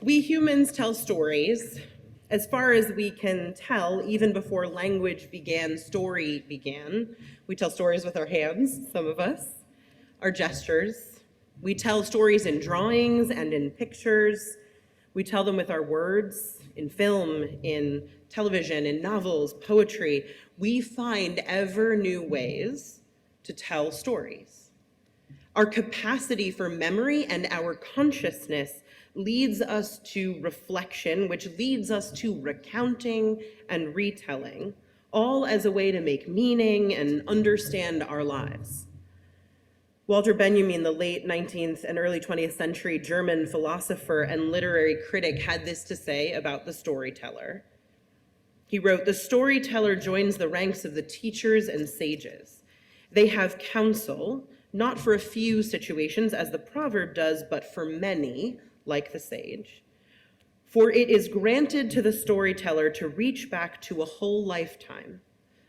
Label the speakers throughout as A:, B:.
A: We humans tell stories. As far as we can tell, even before language began, story began. We tell stories with our hands, some of us, our gestures. We tell stories in drawings and in pictures. We tell them with our words, in film, in television, in novels, poetry. We find ever new ways to tell stories. Our capacity for memory and our consciousness leads us to reflection, which leads us to recounting and retelling, all as a way to make meaning and understand our lives. Walter Benjamin, the late 19th and early 20th century German philosopher and literary critic, had this to say about the storyteller. He wrote, "The storyteller joins the ranks of the teachers and sages. They have counsel, not for a few situations, as the proverb does, but for many, like the sage. For it is granted to the storyteller to reach back to a whole lifetime,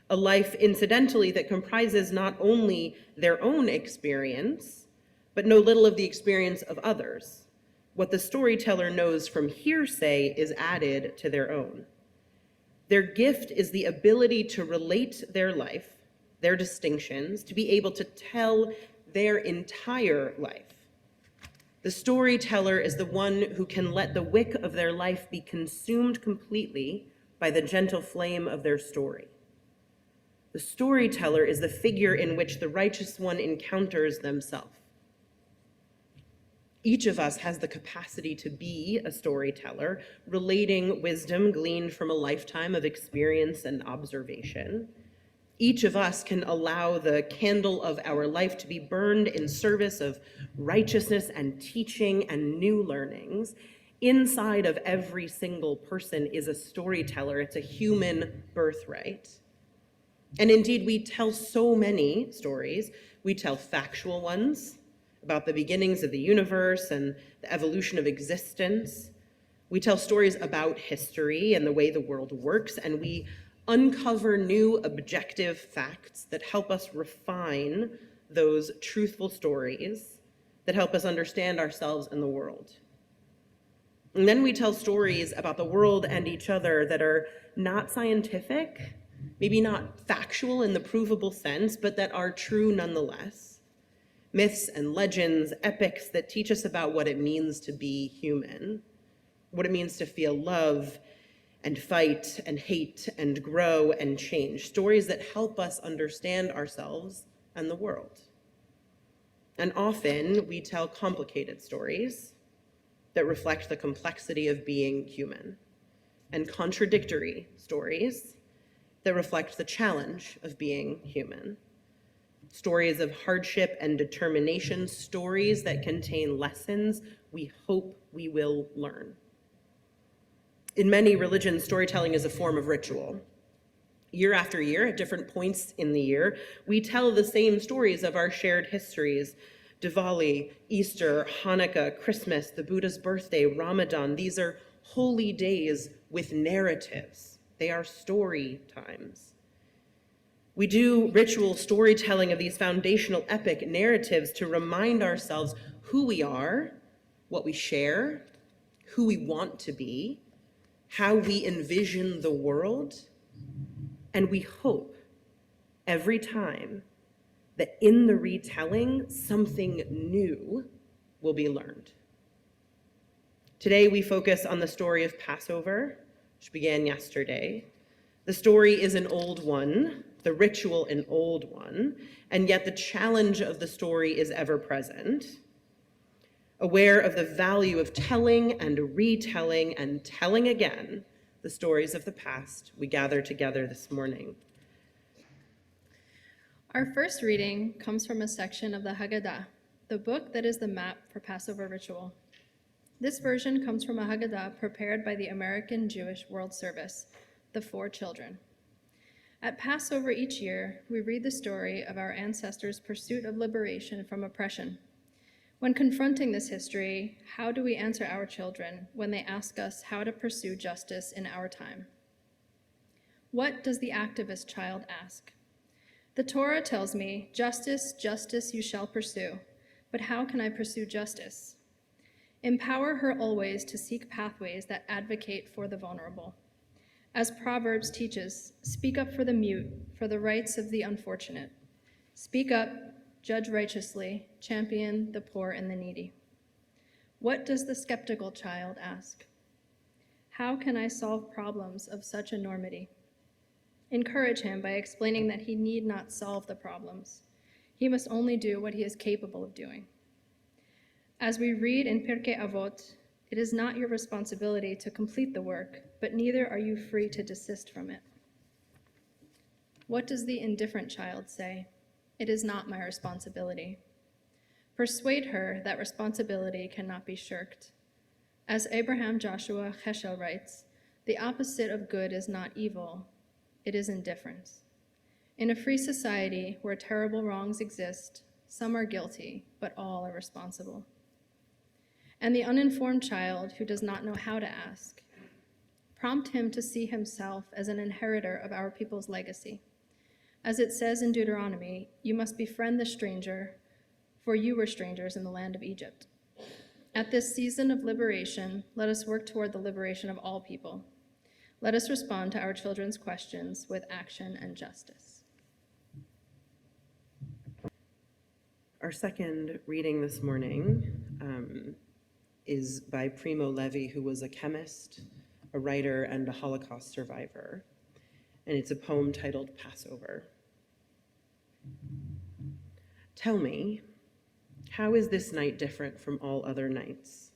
A: a life, incidentally, that comprises not only their own experience, but no little of the experience of others. What the storyteller knows from hearsay is added to their own. Their gift is the ability to relate their life, their distinctions, to be able to tell their entire life. The storyteller is the one who can let the wick of their life be consumed completely by the gentle flame of their story. The storyteller is the figure in which the righteous one encounters themselves. Each of us has the capacity to be a storyteller, relating wisdom gleaned from a lifetime of experience and observation. Each of us can allow the candle of our life to be burned in service of righteousness and teaching and new learnings. Inside of every single person is a storyteller. It's a human birthright. And indeed, we tell so many stories. We tell factual ones about the beginnings of the universe and the evolution of existence. We tell stories about history and the way the world works, and we uncover new objective facts that help us refine those truthful stories that help us understand ourselves and the world. And then we tell stories about the world and each other that are not scientific, maybe not factual in the provable sense, but that are true nonetheless. Myths and legends, epics that teach us about what it means to be human, what it means to feel love and fight and hate and grow and change. Stories that help us understand ourselves and the world. And often we tell complicated stories that reflect the complexity of being human, and contradictory stories that reflect the challenge of being human. Stories of hardship and determination, stories that contain lessons we hope we will learn. In many religions, storytelling is a form of ritual. Year after year, at different points in the year, we tell the same stories of our shared histories. Diwali, Easter, Hanukkah, Christmas, the Buddha's birthday, Ramadan. These are holy days with narratives. They are story times. We do ritual storytelling of these foundational epic narratives to remind ourselves who we are, what we share, who we want to be, how we envision the world, and we hope every time that in the retelling, something new will be learned. Today, we focus on the story of Passover, which began yesterday. The story is an old one, the ritual an old one, and yet the challenge of the story is ever present. Aware of the value of telling and retelling and telling again the stories of the past, we gather together this morning.
B: Our first reading comes from a section of the Haggadah, the book that is the map for Passover ritual. This version comes from a Haggadah prepared by the American Jewish World Service, the Four Children. At Passover each year, we read the story of our ancestors' pursuit of liberation from oppression. When confronting this history, how do we answer our children when they ask us how to pursue justice in our time? What does the activist child ask? The Torah tells me, justice, justice you shall pursue, but how can I pursue justice? Empower her always to seek pathways that advocate for the vulnerable. As Proverbs teaches, speak up for the mute, for the rights of the unfortunate. Speak up, judge righteously, champion the poor and the needy. What does the skeptical child ask? How can I solve problems of such enormity? Encourage him by explaining that he need not solve the problems. He must only do what he is capable of doing. As we read in Pirkei Avot, it is not your responsibility to complete the work, but neither are you free to desist from it. What does the indifferent child say? It is not my responsibility. Persuade her that responsibility cannot be shirked. As Abraham Joshua Heschel writes, the opposite of good is not evil, it is indifference. In a free society where terrible wrongs exist, some are guilty, but all are responsible. And the uninformed child who does not know how to ask, prompt him to see himself as an inheritor of our people's legacy. As it says in Deuteronomy, you must befriend the stranger, for you were strangers in the land of Egypt. At this season of liberation, let us work toward the liberation of all people. Let us respond to our children's questions with action and justice.
A: Our second reading this morning is by Primo Levi, who was a chemist, a writer, and a Holocaust survivor. And it's a poem titled Passover. Tell me, how is this night different from all other nights?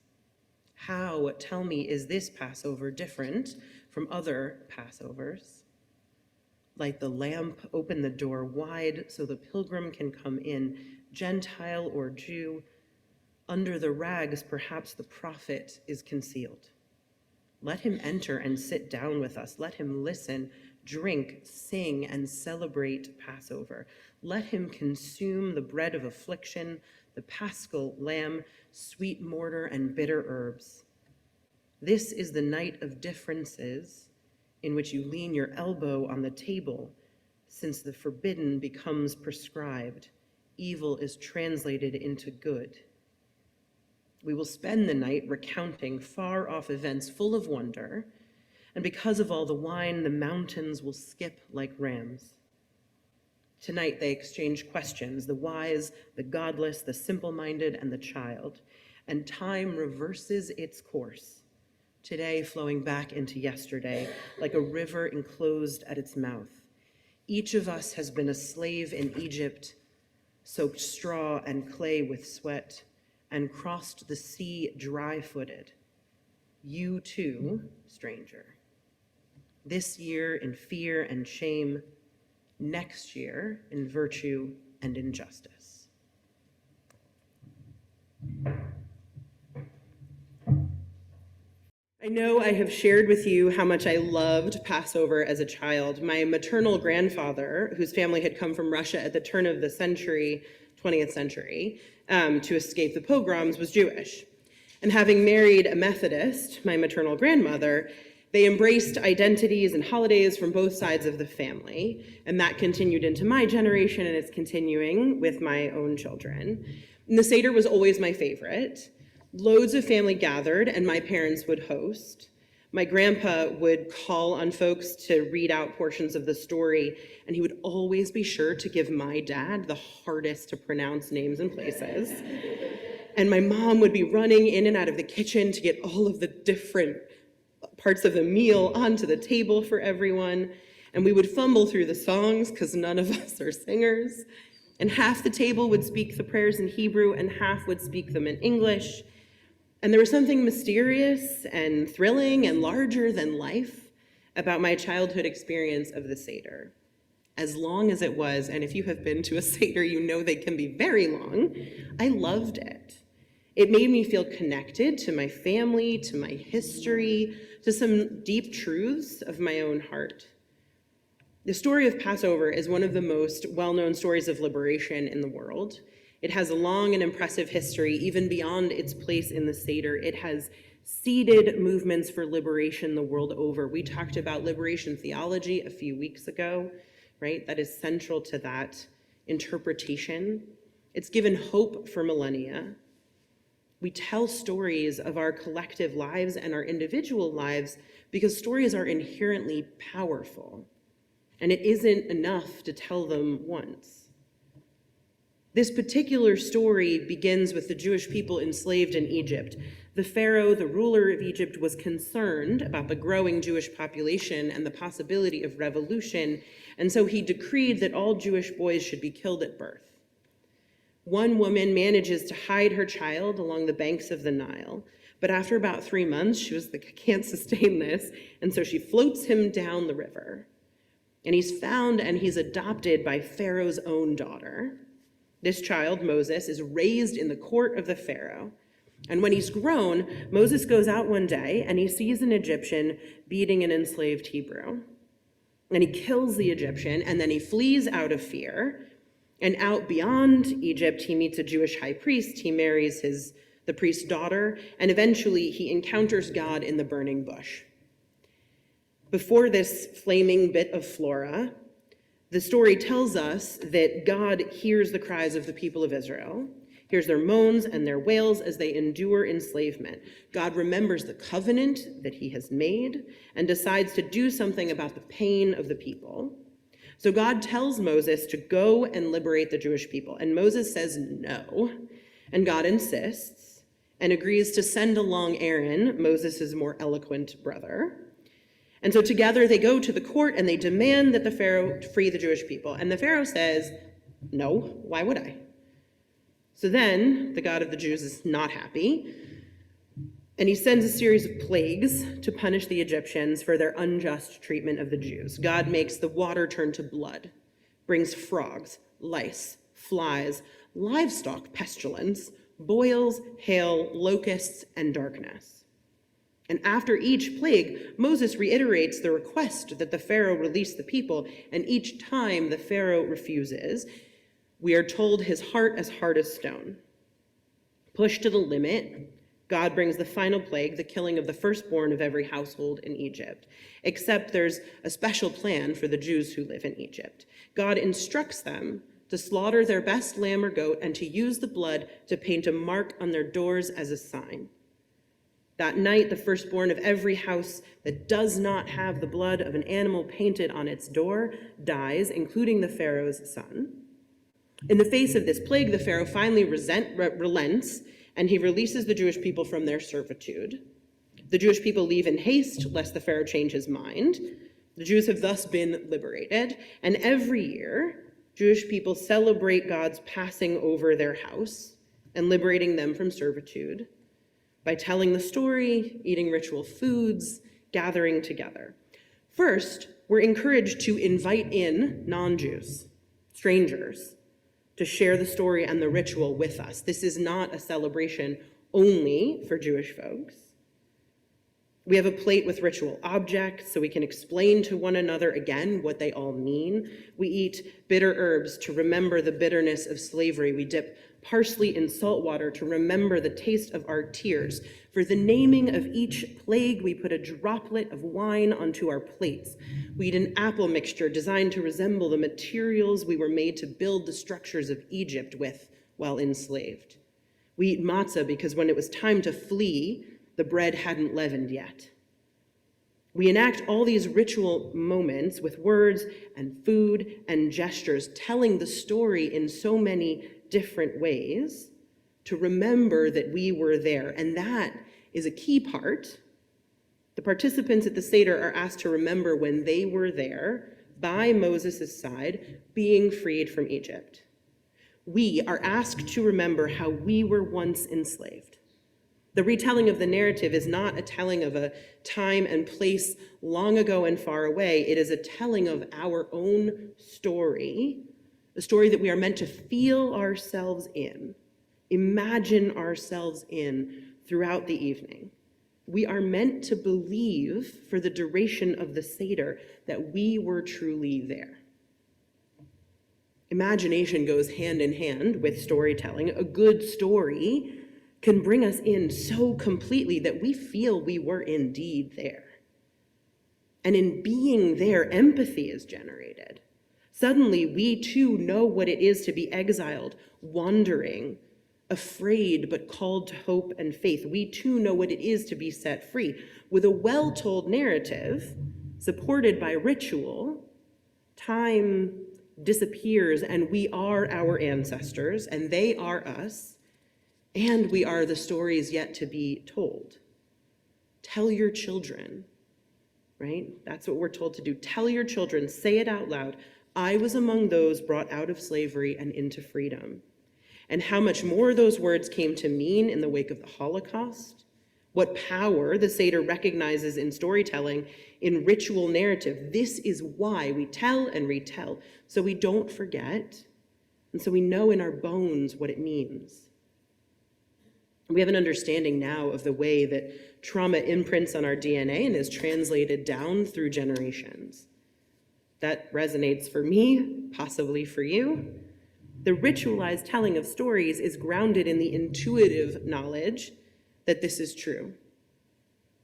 A: How, tell me, is this Passover different from other Passovers? Light the lamp, open the door wide so the pilgrim can come in, Gentile or Jew. Under the rags, perhaps the prophet is concealed. Let him enter and sit down with us. Let him listen, drink, sing, and celebrate Passover. Let him consume the bread of affliction, the paschal lamb, sweet mortar, and bitter herbs. This is the night of differences in which you lean your elbow on the table, since the forbidden becomes prescribed. Evil is translated into good. We will spend the night recounting far-off events full of wonder, and because of all the wine, the mountains will skip like rams. Tonight they exchange questions, the wise, the godless, the simple-minded, and the child, and time reverses its course, today flowing back into yesterday like a river enclosed at its mouth. Each of us has been a slave in Egypt, soaked straw and clay with sweat, and crossed the sea dry-footed. You too, stranger. This year in fear and shame, next year in virtue and in justice. I know I have shared with you how much I loved Passover as a child. My maternal grandfather, whose family had come from Russia at the turn of the century, 20th century, to escape the pogroms, was Jewish. And having married a Methodist, my maternal grandmother, they embraced identities and holidays from both sides of the family, and that continued into my generation, and it's continuing with my own children. And the Seder was always my favorite. Loads of family gathered, and my parents would host. My grandpa would call on folks to read out portions of the story, and he would always be sure to give my dad the hardest to pronounce names and places. And my mom would be running in and out of the kitchen to get all of the different parts of the meal onto the table for everyone. And we would fumble through the songs because none of us are singers. And half the table would speak the prayers in Hebrew and half would speak them in English. And there was something mysterious and thrilling and larger than life about my childhood experience of the Seder. As long as it was, and if you have been to a Seder, you know they can be very long, I loved it. It made me feel connected to my family, to my history, to some deep truths of my own heart. The story of Passover is one of the most well-known stories of liberation in the world. It has a long and impressive history, even beyond its place in the Seder. It has seeded movements for liberation the world over. We talked about liberation theology a few weeks ago, right? That is central to that interpretation. It's given hope for millennia. We tell stories of our collective lives and our individual lives because stories are inherently powerful, and it isn't enough to tell them once. This particular story begins with the Jewish people enslaved in Egypt. The Pharaoh, the ruler of Egypt, was concerned about the growing Jewish population and the possibility of revolution, and so he decreed that all Jewish boys should be killed at birth. One woman manages to hide her child along the banks of the Nile, but after about 3 months, she was like, I can't sustain this, and so she floats him down the river. And he's found and he's adopted by Pharaoh's own daughter. This child, Moses, is raised in the court of the Pharaoh. And when he's grown, Moses goes out one day and he sees an Egyptian beating an enslaved Hebrew. And he kills the Egyptian, and then he flees out of fear. And out beyond Egypt, he meets a Jewish high priest. He marries the priest's daughter, and eventually he encounters God in the burning bush. Before this flaming bit of flora, the story tells us that God hears the cries of the people of Israel, hears their moans and their wails as they endure enslavement. God remembers the covenant that he has made and decides to do something about the pain of the people. So God tells Moses to go and liberate the Jewish people, and Moses says no, and God insists and agrees to send along Aaron, Moses' more eloquent brother. And so together they go to the court and they demand that the Pharaoh free the Jewish people. And the Pharaoh says, no, why would I? So then the God of the Jews is not happy, and he sends a series of plagues to punish the Egyptians for their unjust treatment of the Jews. God makes the water turn to blood, brings frogs, lice, flies, livestock pestilence, boils, hail, locusts, and darkness. And after each plague, Moses reiterates the request that the Pharaoh release the people, and each time the Pharaoh refuses, we are told his heart as hard as stone. Pushed to the limit, God brings the final plague, the killing of the firstborn of every household in Egypt. Except there's a special plan for the Jews who live in Egypt. God instructs them to slaughter their best lamb or goat and to use the blood to paint a mark on their doors as a sign. That night, the firstborn of every house that does not have the blood of an animal painted on its door dies, including the Pharaoh's son. In the face of this plague, the Pharaoh finally relents, and he releases the Jewish people from their servitude. The Jewish people leave in haste, lest the Pharaoh change his mind. The Jews have thus been liberated, and every year, Jewish people celebrate God's passing over their house and liberating them from servitude by telling the story, eating ritual foods, gathering together. First, we're encouraged to invite in non-Jews, strangers, to share the story and the ritual with us. This is not a celebration only for Jewish folks. We have a plate with ritual objects so we can explain to one another again what they all mean. We eat bitter herbs to remember the bitterness of slavery. We dip parsley in salt water to remember the taste of our tears. For the naming of each plague, we put a droplet of wine onto our plates. We eat an apple mixture designed to resemble the materials we were made to build the structures of Egypt with while enslaved. We eat matzah because when it was time to flee, the bread hadn't leavened yet. We enact all these ritual moments with words and food and gestures, telling the story in so many different ways to remember that we were there. And that is a key part. The participants at the Seder are asked to remember when they were there by Moses' side, being freed from Egypt. We are asked to remember how we were once enslaved. The retelling of the narrative is not a telling of a time and place long ago and far away. It is a telling of our own story, a story that we are meant to feel ourselves in, imagine ourselves in throughout the evening. We are meant to believe for the duration of the Seder that we were truly there. Imagination goes hand in hand with storytelling. A good story can bring us in so completely that we feel we were indeed there. And in being there, empathy is generated. Suddenly, we too know what it is to be exiled, wandering, afraid but called to hope and faith. We too know what it is to be set free. With a well-told narrative, supported by ritual, time disappears and we are our ancestors and they are us, and we are the stories yet to be told. Tell your children, right? That's what we're told to do. Tell your children, say it out loud. I was among those brought out of slavery and into freedom. And how much more those words came to mean in the wake of the Holocaust, what power the Seder recognizes in storytelling, in ritual narrative. This is why we tell and retell, so we don't forget, and so we know in our bones what it means. We have an understanding now of the way that trauma imprints on our DNA and is translated down through generations. That resonates for me, possibly for you. The ritualized telling of stories is grounded in the intuitive knowledge that this is true.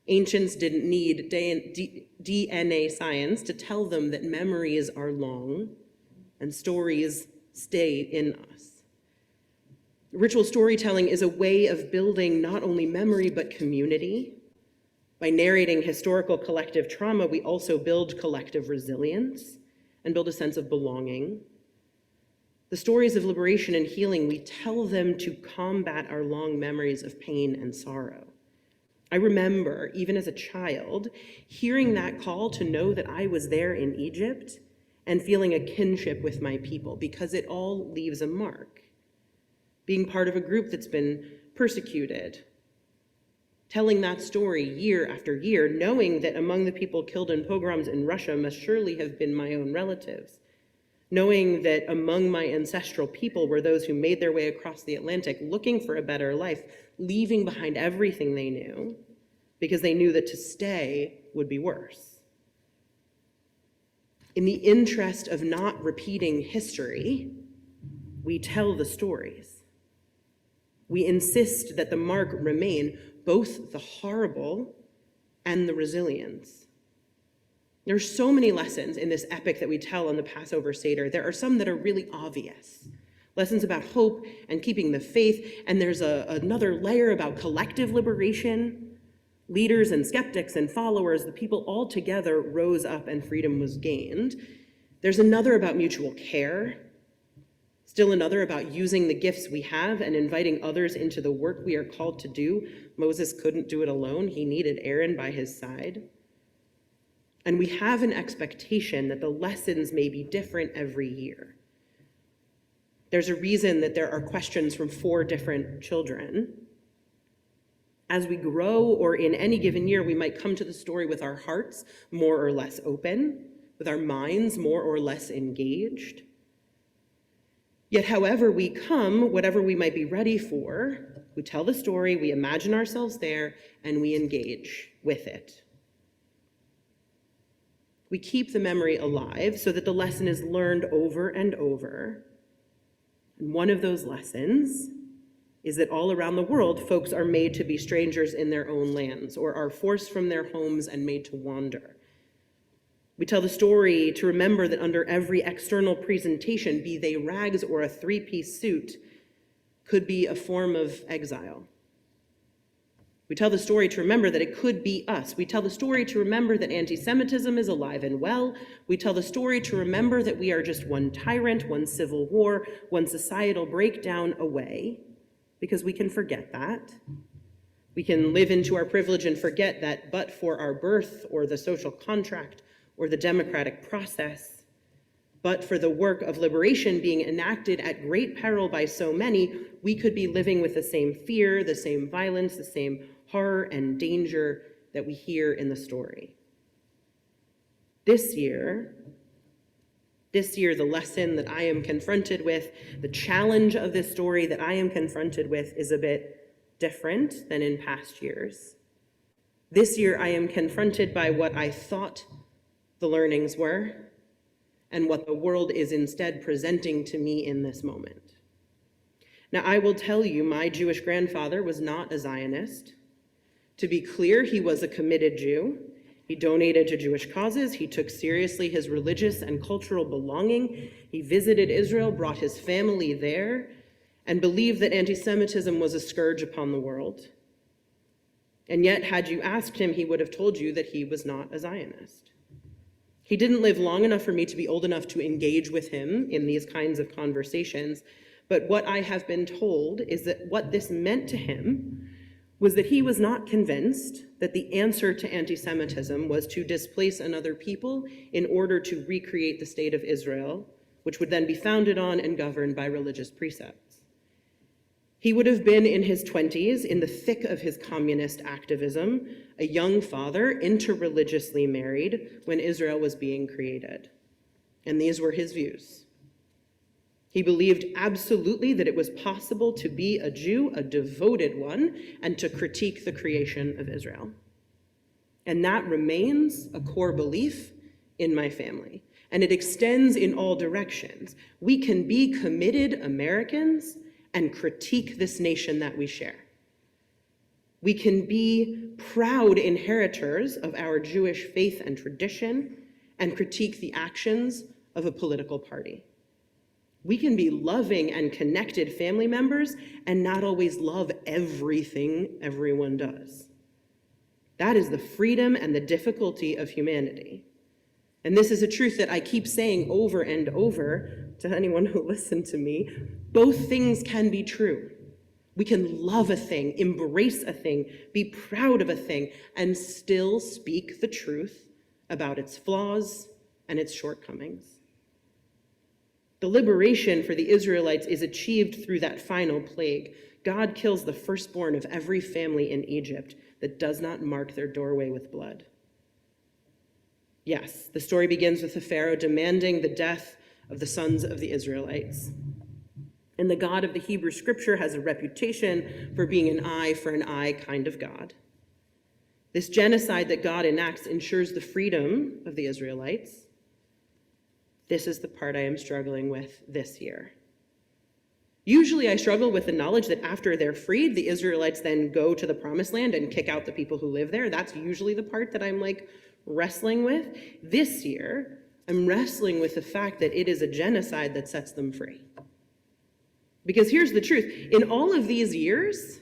A: Ancients didn't need DNA science to tell them that memories are long and stories stay in us. Ritual storytelling is a way of building not only memory but community. By narrating historical collective trauma, we also build collective resilience and build a sense of belonging. The stories of liberation and healing, we tell them to combat our long memories of pain and sorrow. I remember, even as a child, hearing that call to know that I was there in Egypt and feeling a kinship with my people, because it all leaves a mark. Being part of a group that's been persecuted, telling that story year after year, knowing that among the people killed in pogroms in Russia must surely have been my own relatives, knowing that among my ancestral people were those who made their way across the Atlantic looking for a better life, leaving behind everything they knew, because they knew that to stay would be worse. In the interest of not repeating history, we tell the stories. We insist that the mark remain, both the horrible and the resilience. There are so many lessons in this epic that we tell on the Passover Seder. There are some that are really obvious. Lessons about hope and keeping the faith, and there's another layer about collective liberation. Leaders and skeptics and followers, the people all together rose up and freedom was gained. There's another about mutual care. Still another about using the gifts we have and inviting others into the work we are called to do. Moses couldn't do it alone. He needed Aaron by his side. And we have an expectation that the lessons may be different every year. There's a reason that there are questions from 4 different children. As we grow, or in any given year, we might come to the story with our hearts more or less open, with our minds more or less engaged. Yet however we come, whatever we might be ready for, we tell the story, we imagine ourselves there, and we engage with it. We keep the memory alive so that the lesson is learned over and over. And one of those lessons is that all around the world, folks are made to be strangers in their own lands, or are forced from their homes and made to wander. We tell the story to remember that under every external presentation, be they rags or a 3-piece suit, could be a form of exile. We tell the story to remember that it could be us. We tell the story to remember that anti-Semitism is alive and well. We tell the story to remember that we are just one tyrant, one civil war, one societal breakdown away, because we can forget that. We can live into our privilege and forget that but for our birth or the social contract or the democratic process, but for the work of liberation being enacted at great peril by so many, we could be living with the same fear, the same violence, the same horror and danger that we hear in the story. This year, the lesson that I am confronted with, the challenge of this story that I am confronted with is a bit different than in past years. This year, I am confronted by what I thought the learnings were and what the world is instead presenting to me in this moment. Now, I will tell you, my Jewish grandfather was not a Zionist. To be clear, he was a committed Jew. He donated to Jewish causes. He took seriously his religious and cultural belonging. He visited Israel, brought his family there, and believed that anti-Semitism was a scourge upon the world. And yet, had you asked him, he would have told you that he was not a Zionist. He didn't live long enough for me to be old enough to engage with him in these kinds of conversations, but what I have been told is that what this meant to him was that he was not convinced that the answer to anti-Semitism was to displace another people in order to recreate the state of Israel, which would then be founded on and governed by religious precepts. He would have been in his 20s, in the thick of his communist activism, a young father, interreligiously married, when Israel was being created. And these were his views. He believed absolutely that it was possible to be a Jew, a devoted one, and to critique the creation of Israel. And that remains a core belief in my family. And it extends in all directions. We can be committed Americans and critique this nation that we share. We can be proud inheritors of our Jewish faith and tradition and critique the actions of a political party. We can be loving and connected family members and not always love everything everyone does. That is the freedom and the difficulty of humanity. And this is a truth that I keep saying over and over to anyone who listened to me. Both things can be true. We can love a thing, embrace a thing, be proud of a thing, and still speak the truth about its flaws and its shortcomings. The liberation for the Israelites is achieved through that final plague. God kills the firstborn of every family in Egypt that does not mark their doorway with blood. Yes, the story begins with the Pharaoh demanding the death of the sons of the Israelites. And the God of the Hebrew scripture has a reputation for being an eye for an eye kind of God. This genocide that God enacts ensures the freedom of the Israelites. This is the part I am struggling with this year. Usually I struggle with the knowledge that after they're freed, the Israelites then go to the promised land and kick out the people who live there. That's usually the part that I'm wrestling with. This year, I'm wrestling with the fact that it is a genocide that sets them free. Because here's the truth. In all of these years,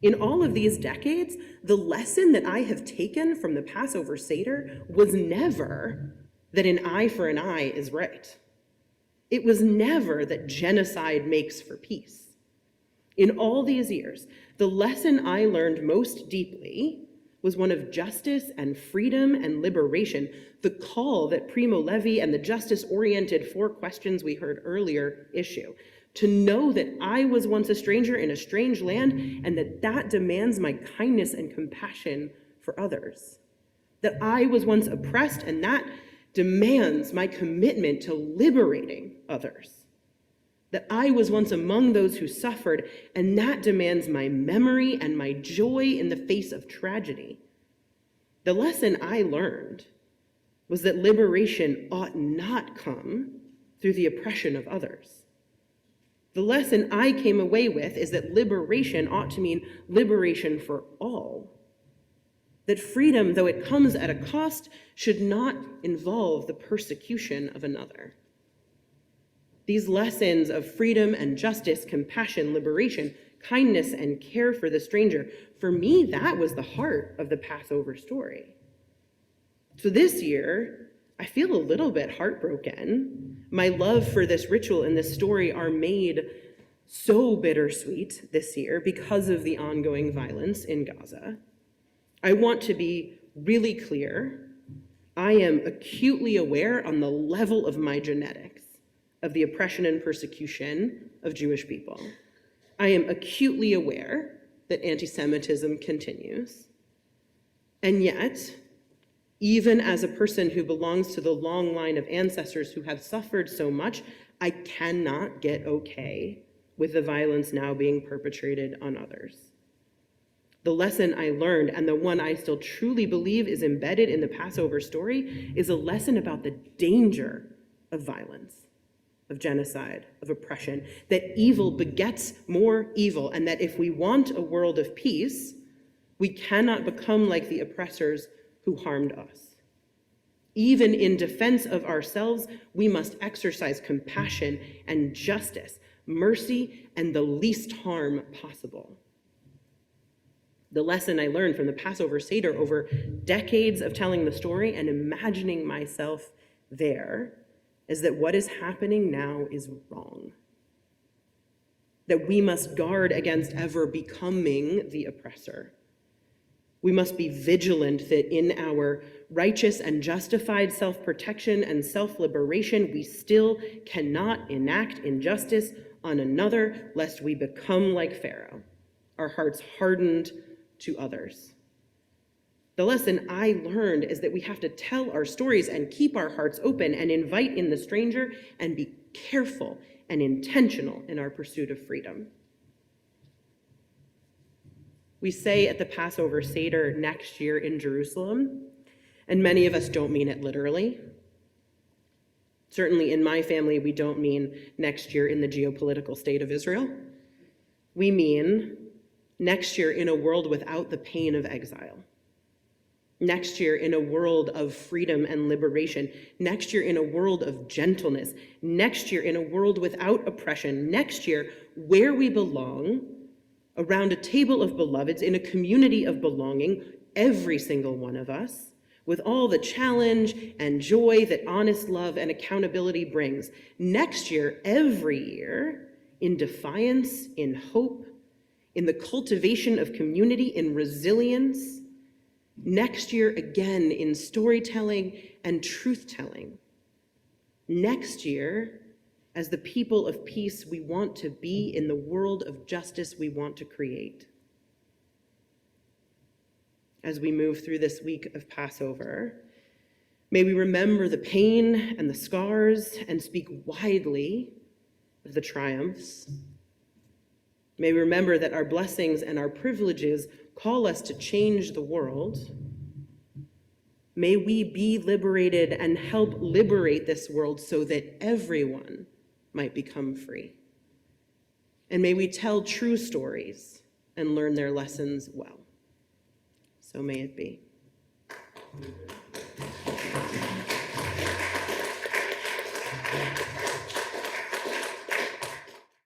A: in all of these decades, the lesson that I have taken from the Passover Seder was never that an eye for an eye is right. It was never that genocide makes for peace. In all these years, the lesson I learned most deeply was one of justice and freedom and liberation, the call that Primo Levi and the justice-oriented 4 questions we heard earlier issue. To know that I was once a stranger in a strange land and that demands my kindness and compassion for others. That I was once oppressed and that demands my commitment to liberating others. That I was once among those who suffered, and that demands my memory and my joy in the face of tragedy. The lesson I learned was that liberation ought not come through the oppression of others. The lesson I came away with is that liberation ought to mean liberation for all. That freedom, though it comes at a cost, should not involve the persecution of another. These lessons of freedom and justice, compassion, liberation, kindness, and care for the stranger, for me, that was the heart of the Passover story. So this year, I feel a little bit heartbroken. My love for this ritual and this story are made so bittersweet this year because of the ongoing violence in Gaza. I want to be really clear. I am acutely aware on the level of my genetics of the oppression and persecution of Jewish people. I am acutely aware that anti-Semitism continues. And yet, even as a person who belongs to the long line of ancestors who have suffered so much, I cannot get okay with the violence now being perpetrated on others. The lesson I learned, and the one I still truly believe is embedded in the Passover story, is a lesson about the danger of violence, of genocide, of oppression, that evil begets more evil, and that if we want a world of peace, we cannot become like the oppressors who harmed us. Even in defense of ourselves, we must exercise compassion and justice. mercy, and the least harm possible. The lesson I learned from the Passover Seder over decades of telling the story and imagining myself there is that what is happening now is wrong. That we must guard against ever becoming the oppressor. We must be vigilant that in our righteous and justified self-protection and self-liberation, we still cannot enact injustice on another, lest we become like Pharaoh, our hearts hardened to others. The lesson I learned is that we have to tell our stories and keep our hearts open and invite in the stranger and be careful and intentional in our pursuit of freedom. We say at the Passover Seder next year in Jerusalem, and many of us don't mean it literally. Certainly in my family, we don't mean next year in the geopolitical state of Israel. We mean next year in a world without the pain of exile. Next year in a world of freedom and liberation. Next year in a world of gentleness. Next year in a world without oppression. Next year where we belong, around a table of beloveds in a community of belonging, every single one of us, with all the challenge and joy that honest love and accountability brings. Next year, every year, in defiance, in hope, in the cultivation of community, in resilience. Next year, again, in storytelling and truth-telling. Next year, as the people of peace we want to be in the world of justice we want to create. As we move through this week of Passover, may we remember the pain and the scars and speak widely of the triumphs. May we remember that our blessings and our privileges call us to change the world. May we be liberated and help liberate this world so that everyone might become free. And may we tell true stories and learn their lessons well. So may it be.